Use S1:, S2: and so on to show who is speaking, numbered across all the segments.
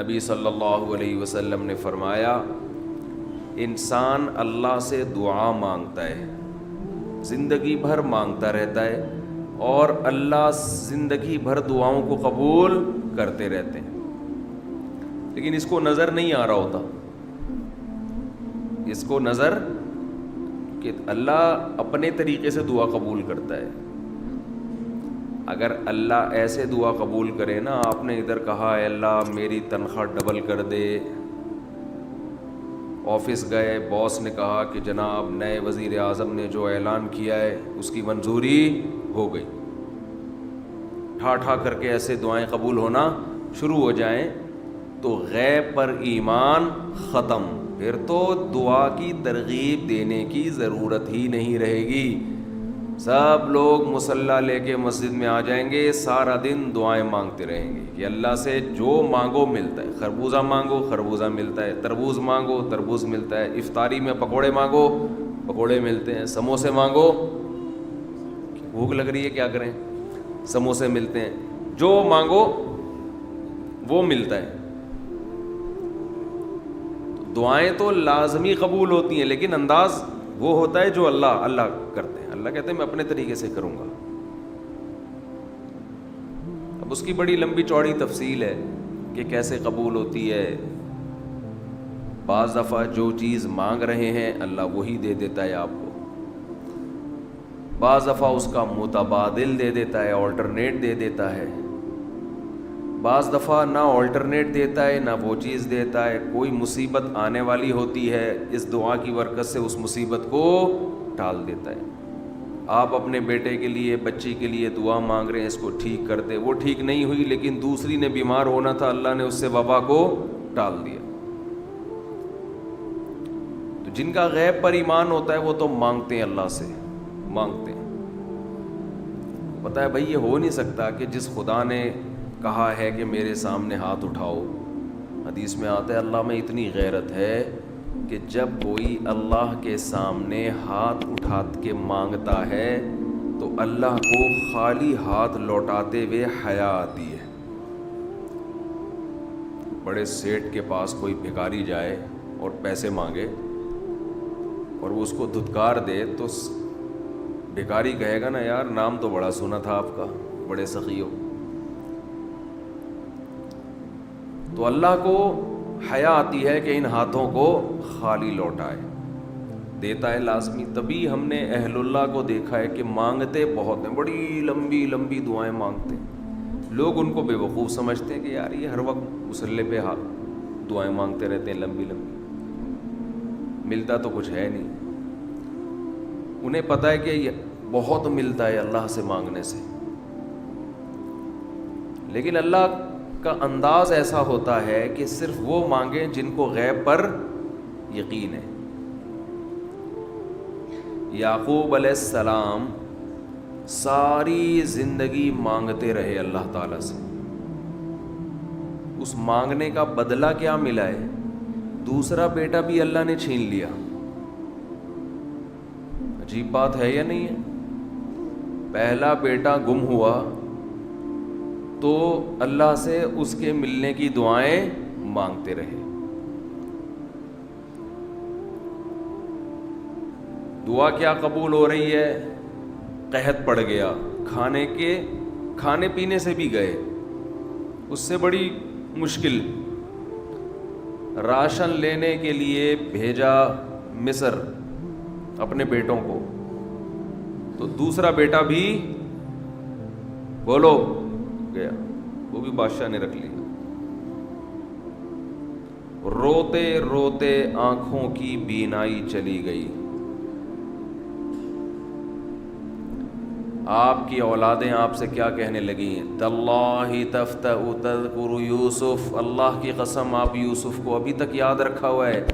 S1: نبی صلی اللہ علیہ وسلم نے فرمایا انسان اللہ سے دعا مانگتا ہے، زندگی بھر مانگتا رہتا ہے، اور اللہ زندگی بھر دعاؤں کو قبول کرتے رہتے ہیں، لیکن اس کو نظر نہیں آ رہا ہوتا، اس کو نظر کہ اللہ اپنے طریقے سے دعا قبول کرتا ہے۔ اگر اللہ ایسے دعا قبول کرے نا، آپ نے ادھر کہا اے اللہ میری تنخواہ ڈبل کر دے، آفس گئے باس نے کہا کہ جناب نئے وزیر اعظم نے جو اعلان کیا ہے اس کی منظوری ہو گئی، ٹھا ٹھا کر کے ایسے دعائیں قبول ہونا شروع ہو جائیں تو غیب پر ایمان ختم، پھر تو دعا کی ترغیب دینے کی ضرورت ہی نہیں رہے گی۔ سب لوگ مصلی لے کے مسجد میں آ جائیں گے، سارا دن دعائیں مانگتے رہیں گے کہ اللہ سے جو مانگو ملتا ہے، خربوزہ مانگو خربوزہ ملتا ہے، تربوز مانگو تربوز ملتا ہے، افطاری میں پکوڑے مانگو پکوڑے ملتے ہیں، سموسے مانگو، بھوک لگ رہی ہے کیا کریں، سموسے ملتے ہیں، جو مانگو وہ ملتا ہے۔ دعائیں تو لازمی قبول ہوتی ہیں، لیکن انداز وہ ہوتا ہے جو اللہ کرتے ہیں۔ اللہ کہتے ہیں میں اپنے طریقے سے کروں گا۔ اب اس کی بڑی لمبی چوڑی تفصیل ہے کہ کیسے قبول ہوتی ہے۔ بعض دفعہ جو چیز مانگ رہے ہیں اللہ وہی دے دیتا ہے آپ کو، بعض دفعہ اس کا متبادل دے دیتا ہے، آلٹرنیٹ دے دیتا ہے، بعض دفعہ نہ آلٹرنیٹ دیتا ہے نہ وہ چیز دیتا ہے، کوئی مصیبت آنے والی ہوتی ہے، اس دعا کی برکت سے اس مصیبت کو ٹال دیتا ہے۔ آپ اپنے بیٹے کے لیے بچی کے لیے دعا مانگ رہے ہیں اس کو ٹھیک کر دے، وہ ٹھیک نہیں ہوئی لیکن دوسری نے بیمار ہونا تھا، اللہ نے اس سے وبا کو ٹال دیا۔ تو جن کا غیب پر ایمان ہوتا ہے وہ تو مانگتے ہیں، اللہ سے مانگتے ہیں۔ پتہ ہے بھائی یہ ہو نہیں سکتا کہ جس خدا نے کہا ہے کہ میرے سامنے ہاتھ اٹھاؤ، حدیث میں آتا ہے اللہ میں اتنی غیرت ہے کہ جب کوئی اللہ کے سامنے ہاتھ اٹھا کے مانگتا ہے تو اللہ کو خالی ہاتھ لوٹاتے ہوئے حیا آتی ہے۔ بڑے سیٹ کے پاس کوئی بھکاری جائے اور پیسے مانگے اور وہ اس کو دھتکار دے تو بھکاری کہے گا نا یار نام تو بڑا سنا تھا آپ کا، بڑے سخی ہو۔ تو اللہ کو حیا آتی ہے کہ ان ہاتھوں کو خالی لوٹائے، دیتا ہے لازمی۔ تبھی ہم نے اہل اللہ کو دیکھا ہے کہ مانگتے بہت ہیں، بڑی لمبی لمبی دعائیں مانگتے ہیں۔ لوگ ان کو بے وقوف سمجھتے ہیں کہ یار یہ ہر وقت مصلی پہ دعائیں مانگتے رہتے ہیں لمبی لمبی، ملتا تو کچھ ہے نہیں۔ انہیں پتہ ہے کہ یہ بہت ملتا ہے اللہ سے مانگنے سے، لیکن اللہ کا انداز ایسا ہوتا ہے کہ صرف وہ مانگیں جن کو غیب پر یقین ہے۔ یعقوب علیہ السلام ساری زندگی مانگتے رہے اللہ تعالیٰ سے، اس مانگنے کا بدلہ کیا ملا ہے؟ دوسرا بیٹا بھی اللہ نے چھین لیا۔ عجیب بات ہے یا نہیں ہے؟ پہلا بیٹا گم ہوا تو اللہ سے اس کے ملنے کی دعائیں مانگتے رہے۔ دعا کیا قبول ہو رہی ہے؟ قحط پڑ گیا، کھانے پینے سے بھی گئے، اس سے بڑی مشکل، راشن لینے کے لیے بھیجا مصر اپنے بیٹوں کو، تو دوسرا بیٹا بھی بولو گیا، وہ بھی بادشاہ نے رکھ لیا۔ روتے روتے آنکھوں کی بینائی چلی گئی۔ آپ کی اولادیں آپ سے کیا کہنے لگی؟ تاللہ تفتأ تذکر یوسف، اللہ کی قسم آپ یوسف کو ابھی تک یاد رکھا ہوا ہے،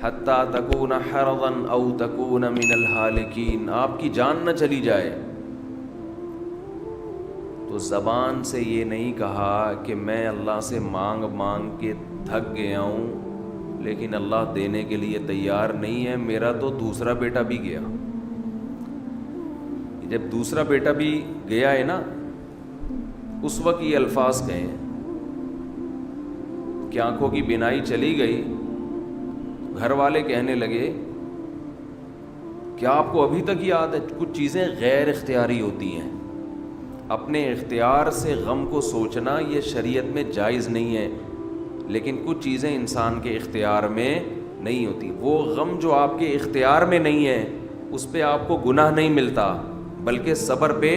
S1: حتی تکون حرضا او تکون من الہالکین، آپ کی جان نہ چلی جائے۔ تو زبان سے یہ نہیں کہا کہ میں اللہ سے مانگ مانگ کے تھک گیا ہوں لیکن اللہ دینے کے لیے تیار نہیں ہے، میرا تو دوسرا بیٹا بھی گیا۔ جب دوسرا بیٹا بھی گیا ہے نا، اس وقت یہ الفاظ کہیں کہ آنکھوں کی بینائی چلی گئی، گھر والے کہنے لگے کیا آپ کو ابھی تک یاد ہے؟ کچھ چیزیں غیر اختیاری ہوتی ہیں، اپنے اختیار سے غم کو سوچنا یہ شریعت میں جائز نہیں ہے، لیکن کچھ چیزیں انسان کے اختیار میں نہیں ہوتی۔ وہ غم جو آپ کے اختیار میں نہیں ہے اس پہ آپ کو گناہ نہیں ملتا، بلکہ صبر پہ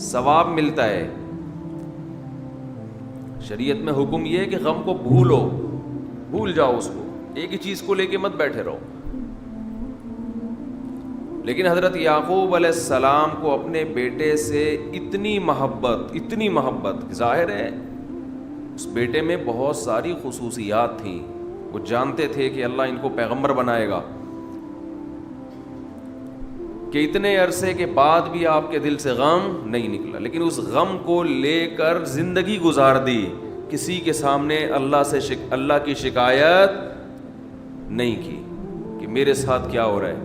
S1: ثواب ملتا ہے۔ شریعت میں حکم یہ ہے کہ غم کو بھول جاؤ، اس کو ایک ہی چیز کو لے کے مت بیٹھے رہو۔ لیکن حضرت یعقوب علیہ السلام کو اپنے بیٹے سے اتنی محبت، ظاہر ہے اس بیٹے میں بہت ساری خصوصیات تھیں، وہ جانتے تھے کہ اللہ ان کو پیغمبر بنائے گا، کہ اتنے عرصے کے بعد بھی آپ کے دل سے غم نہیں نکلا، لیکن اس غم کو لے کر زندگی گزار دی، کسی کے سامنے اللہ کی شکایت نہیں کی کہ میرے ساتھ کیا ہو رہا ہے۔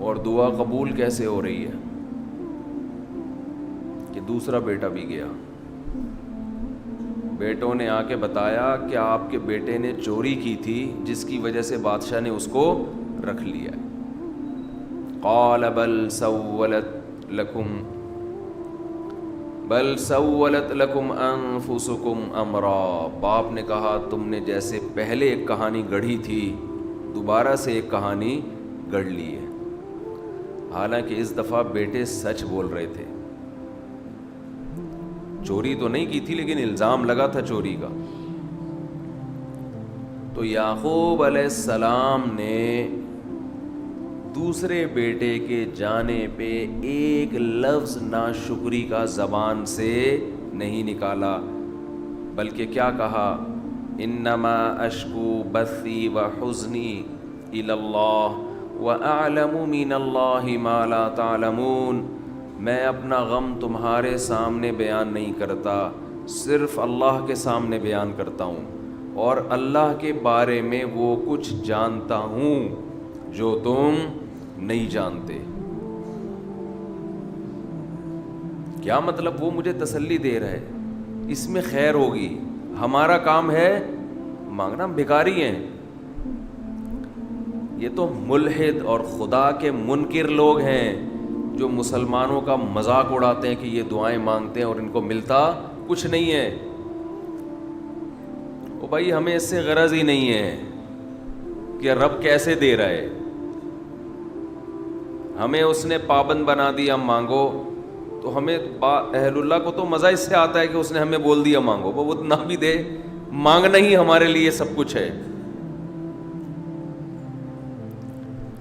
S1: اور دعا قبول کیسے ہو رہی ہے کہ دوسرا بیٹا بھی گیا، بیٹوں نے آ کے بتایا کہ آپ کے بیٹے نے چوری کی تھی جس کی وجہ سے بادشاہ نے اس کو رکھ لیا۔ قال بل سولت لکم انفسکم امرا، باپ نے کہا تم نے جیسے پہلے ایک کہانی گڑھی تھی دوبارہ سے ایک کہانی گڑھ لی ہے۔ حالانکہ اس دفعہ بیٹے سچ بول رہے تھے، چوری تو نہیں کی تھی لیکن الزام لگا تھا چوری کا۔ تو یعقوب علیہ السلام نے دوسرے بیٹے کے جانے پہ ایک لفظ ناشکری کا زبان سے نہیں نکالا، بلکہ کیا کہا؟ انما اشکو بثی وحزنی الی اللہ وَأَعْلَمُ مِنَ اللَّهِ مَا لَا تَعْلَمُونَ، میں اپنا غم تمہارے سامنے بیان نہیں کرتا، صرف اللہ کے سامنے بیان کرتا ہوں، اور اللہ کے بارے میں وہ کچھ جانتا ہوں جو تم نہیں جانتے۔ کیا مطلب؟ وہ مجھے تسلی دے رہا ہے، اس میں خیر ہوگی، ہمارا کام ہے مانگنا، ہم بھکاری ہیں۔ یہ تو ملحد اور خدا کے منکر لوگ ہیں جو مسلمانوں کا مذاق اڑاتے ہیں کہ یہ دعائیں مانگتے ہیں اور ان کو ملتا کچھ نہیں ہے۔ او بھائی ہمیں اس سے غرض ہی نہیں ہے کہ رب کیسے دے رہا ہے، ہمیں اس نے پابند بنا دیا مانگو، تو ہمیں اہل اللہ کو تو مزہ اس سے آتا ہے کہ اس نے ہمیں بول دیا مانگو، وہ نہ بھی دے، مانگنا ہی ہمارے لیے سب کچھ ہے۔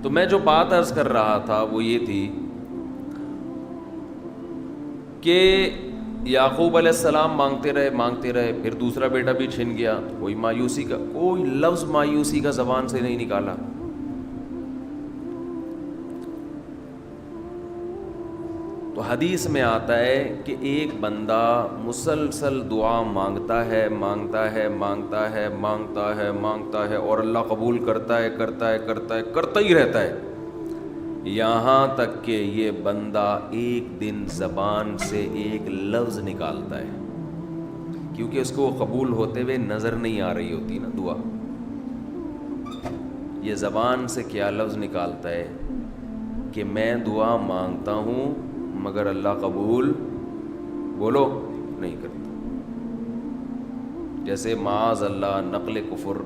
S1: تو میں جو بات عرض کر رہا تھا وہ یہ تھی کہ یعقوب علیہ السلام مانگتے رہے، پھر دوسرا بیٹا بھی چھن گیا، کوئی لفظ مایوسی کا زبان سے نہیں نکالا۔ تو حدیث میں آتا ہے کہ ایک بندہ مسلسل دعا مانگتا ہے اور اللہ قبول کرتا ہی رہتا ہے، یہاں تک کہ یہ بندہ ایک دن زبان سے ایک لفظ نکالتا ہے، کیونکہ اس کو قبول ہوتے ہوئے نظر نہیں آ رہی ہوتی نا دعا، یہ زبان سے کیا لفظ نکالتا ہے کہ میں دعا مانگتا ہوں مگر اللہ قبول بولو نہیں کرتا۔ جیسے معاذ اللہ نقل کفر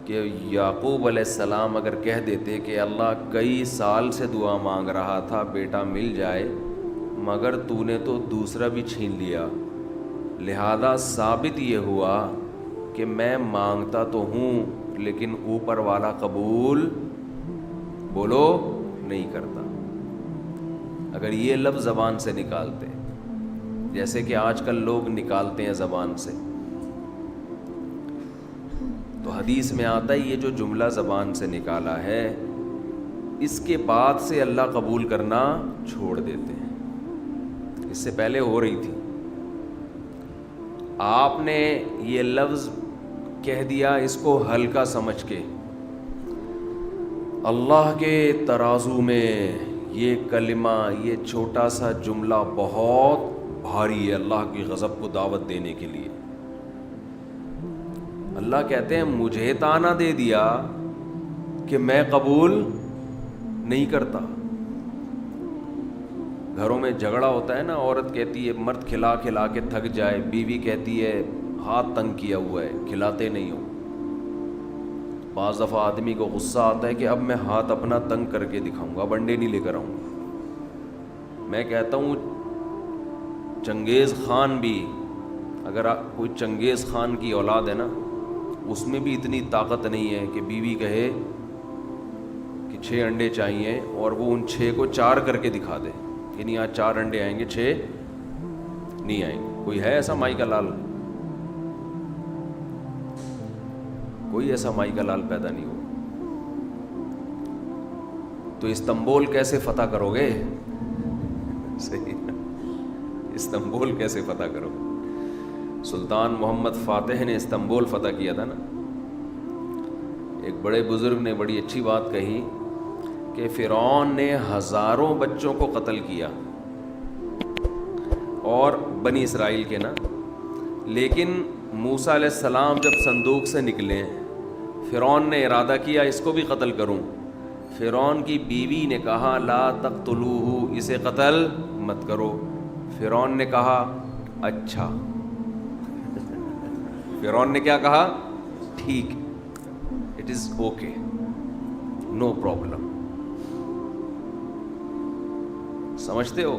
S1: کہ یعقوب علیہ السلام اگر کہہ دیتے کہ اللہ کئی سال سے دعا مانگ رہا تھا بیٹا مل جائے، مگر تو نے تو دوسرا بھی چھین لیا، لہذا ثابت یہ ہوا کہ میں مانگتا تو ہوں لیکن اوپر والا قبول بولو نہیں کرتا۔ اگر یہ لفظ زبان سے نکالتے جیسے کہ آج کل لوگ نکالتے ہیں زبان سے، تو حدیث میں آتا ہے یہ جو جملہ زبان سے نکالا ہے اس کے بعد سے اللہ قبول کرنا چھوڑ دیتے ہیں، اس سے پہلے ہو رہی تھی، آپ نے یہ لفظ کہہ دیا اس کو ہلکا سمجھ کے، اللہ کے ترازو میں یہ کلمہ، یہ چھوٹا سا جملہ بہت بھاری ہے اللہ کی غضب کو دعوت دینے کے لیے. اللہ کہتے ہیں مجھے تانا دے دیا کہ میں قبول نہیں کرتا. گھروں میں جھگڑا ہوتا ہے نا, عورت کہتی ہے مرد کھلا کھلا کے تھک جائے, بیوی کہتی ہے ہاتھ تنگ کیا ہوا ہے کھلاتے نہیں ہو. بعض دفعہ آدمی کو غصہ آتا ہے کہ اب میں ہاتھ اپنا تنگ کر کے دکھاؤں گا, اب انڈے نہیں لے کر آؤں گا. میں کہتا ہوں چنگیز خان بھی, اگر کوئی چنگیز خان کی اولاد ہے نا, اس میں بھی اتنی طاقت نہیں ہے کہ بیوی کہے کہ 6 انڈے چاہیے اور وہ ان 6 کو 4 کر کے دکھا دے کہ نہیں آج 4 انڈے آئیں گے 6 نہیں آئیں گے. کوئی ہے ایسا مائی کا لال؟ کوئی ایسا مائی کا لال پیدا نہیں ہو. تو استنبول کیسے فتح کرو گے؟ صحیح, استنبول کیسے فتح کرو گے؟ سلطان محمد فاتح نے استنبول فتح کیا تھا نا. ایک بڑے بزرگ نے بڑی اچھی بات کہی کہ فرعون نے ہزاروں بچوں کو قتل کیا, اور بنی اسرائیل کے نا, لیکن موسیٰ علیہ السلام جب صندوق سے نکلے فرعون نے ارادہ کیا اس کو بھی قتل کروں. فرعون کی بیوی نے کہا لا تقتلوہ, اسے قتل مت کرو. فرعون نے کہا اچھا. فرعون نے کیا کہا؟ ٹھیک, it is okay, no problem. سمجھتے ہو؟